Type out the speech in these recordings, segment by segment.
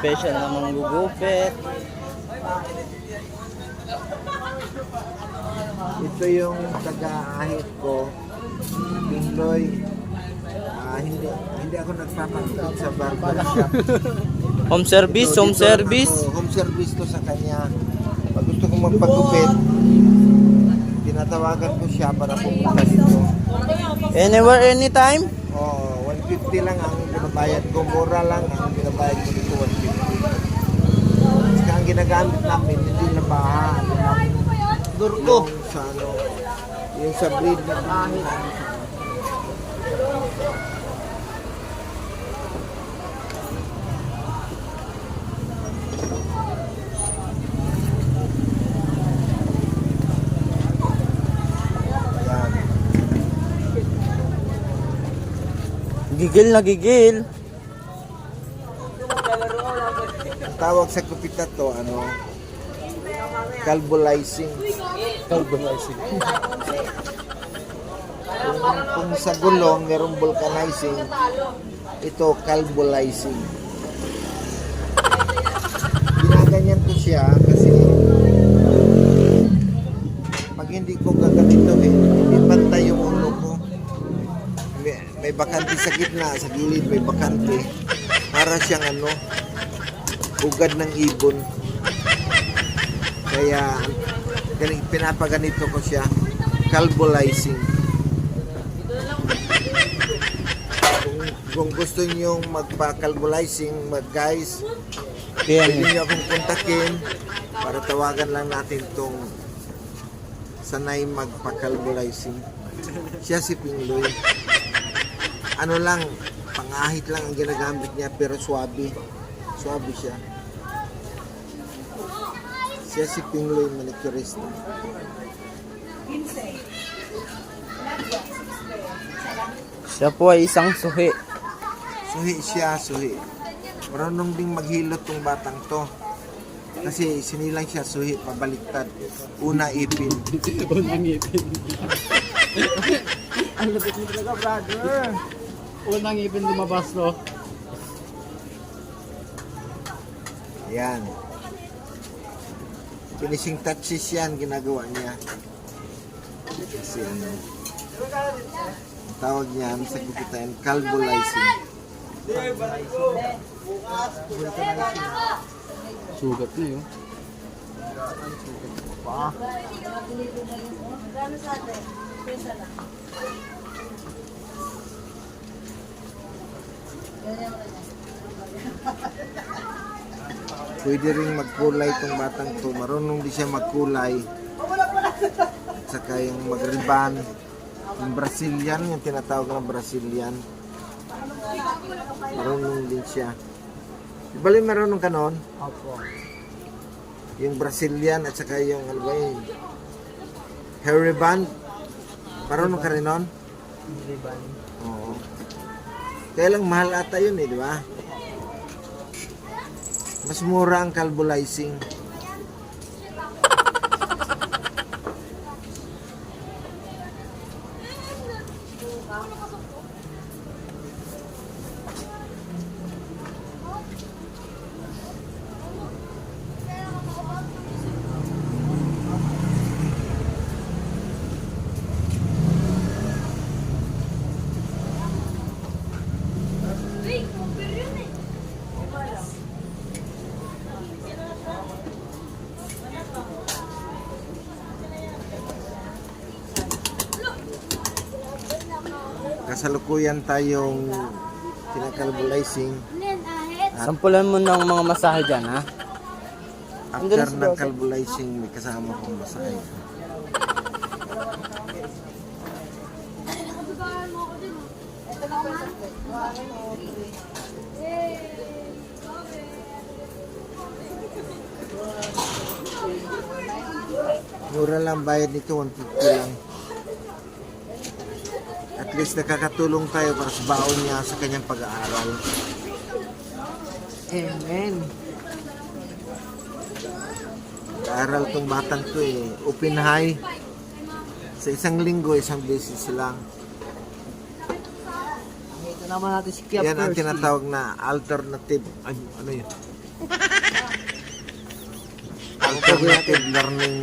special na manggugupit. Ito yung taga-ahit ko, Pingloy. Hindi ako nagpapagod sa barbershop. Home service, Dito home lang service. ako. Home service to sa kanya. Pag gusto kong magpagupit, tinatawagan ko siya para pumunta dito. Anywhere, anytime. Oh, 150 lang ang binabayad ko. Mura lang ang binabayad ko dito, 150. Saka ang ginagamit namin, hindi na baha. Durko. Yung sa ano, yung sa breed na ahit. Gigil na gigil. Ang tawag sa kupita to, ano, calvolizing. Calvolizing. Kung sa gulong, merong vulcanizing, ito, calvolizing. Ginaganyan ko siya kasi pag hindi ko gaganituhin, hindi pantay yung ulo ko. May bakante sa gitna, sa gilid may bakante. Para siyang ano, ugad ng ibon. Kaya pinapaganito ko siya, calvolizing. Kung gusto niyo magpa-calvolizing, guys, pwede niyo akong kontakin para tawagan lang natin tong sanay magpa-calvolizing. Siya si Pingloy. Ano lang, pangahit lang ang ginagamit niya pero swabe. Swabe siya. Siya si Pingloy manicurista. Siya po ay isang suhi. Suhi siya, suhi. Marunong ding maghilot tong batang to. Kasi sinilang siya suhi, pabaliktad. Una ipin. Unang ipin. Ang lapit mo talaga, brother. Unang ipin lumabas, no? Yan. Finishing touches yan, ginagawa niya. Kasi ano, ang tawag niyan sa kukitain, calvolizing. Sugat na yun. Pa. Pwede rin magkulay itong batang to. Marunong di siya magkulay. At saka yung magriban. Yung Brazilian, yung tinatawag na Brazilian. Marunong din siya. Bali marunong ka noon? Opo. Yung Brazilian at saka yung ano ba yun? Hair ribbon. Marunong ka rin noon? Riban. Oo. Kaya lang mahal ata yun eh, di ba? Mas mura ang calvolizing. Kasalukuyan tayong kinakalvolizing. Sampulan mo ng mga masahe dyan, ha? After ng calvolizing, may kasama kong masahe. Mura lang bayad nito, 150 lang. At least nakakatulong tayo para sa baon niya sa kanyang pag-aaral. Amen. Pag-aaral tong batang to eh. Open high. Sa isang linggo, isang beses lang. Ito naman natin si Kia Yan ang tinatawag na alternative. Ay, ano yun? Alternative learning,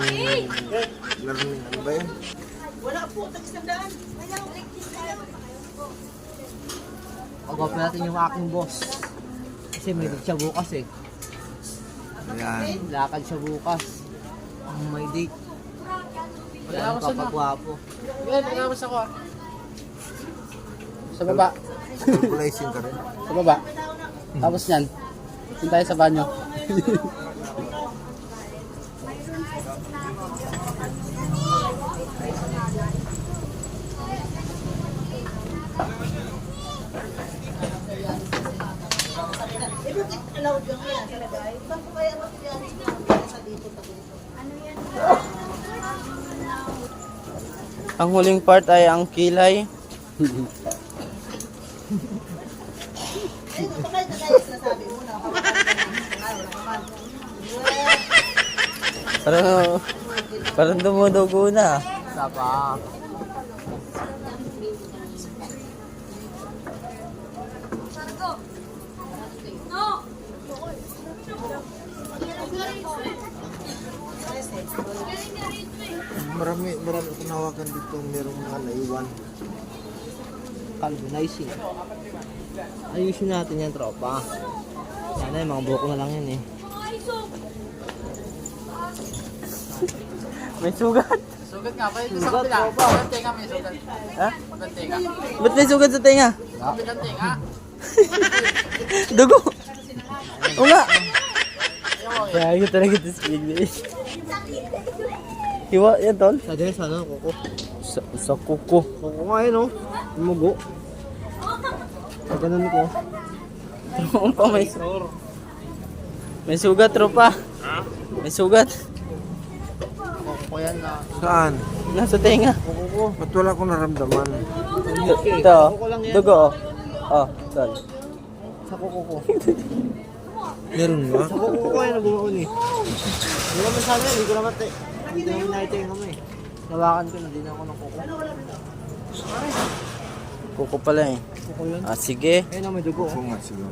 ano ba yun? Pag-open natin yung aking boss. Kasi may date siya bukas eh. Ayan. Lakad siya bukas. Ang may date. Wala ako sa papagwapo. Nagkakabas ako ah. Sa baba. Calculation ka rin. Sa baba. Tapos yan. Punta tayo sa banyo. Ang huling part ay ang kilay. Parang dumudugo na. Sapa. Marami akong nawakan dito. Merong mga naiwan. Carbonizing. Ayusin natin yan, tropa. Sana yung mga buko na lang yan eh. May sugat. Sugat nga, pwede sa Sugat, kapila. tropa. Magandang tenga, may sugat. Ha? Magandang tenga. Ba't may sugat sa tenga? Magandang tenga. Dugo. Oo nga. Kaya yun talaga ito speedway. Hiwa yan, tol. Sa sana, kuko. Sa kuko. Kuko nga yun, oh. Mugo. Sa ganun ko. Tropa, may sugat, tropa. May sugat. Kuko yan na. Saan? Nasa tenga. Kuko. Ba't wala akong naramdaman? Ito, dugo. Oh, tol. Sa kuko ko. Meron ba? Sa kuko ko yan, nabumaon eh. Hindi naman sana, hindi ko naman hindi naman naitenga mo eh. Nawakan ko na din ako ng kuko. Kuko pala eh. Kuko yun. Ah, sige. Ayun na, may dugo. Oo nga siguro.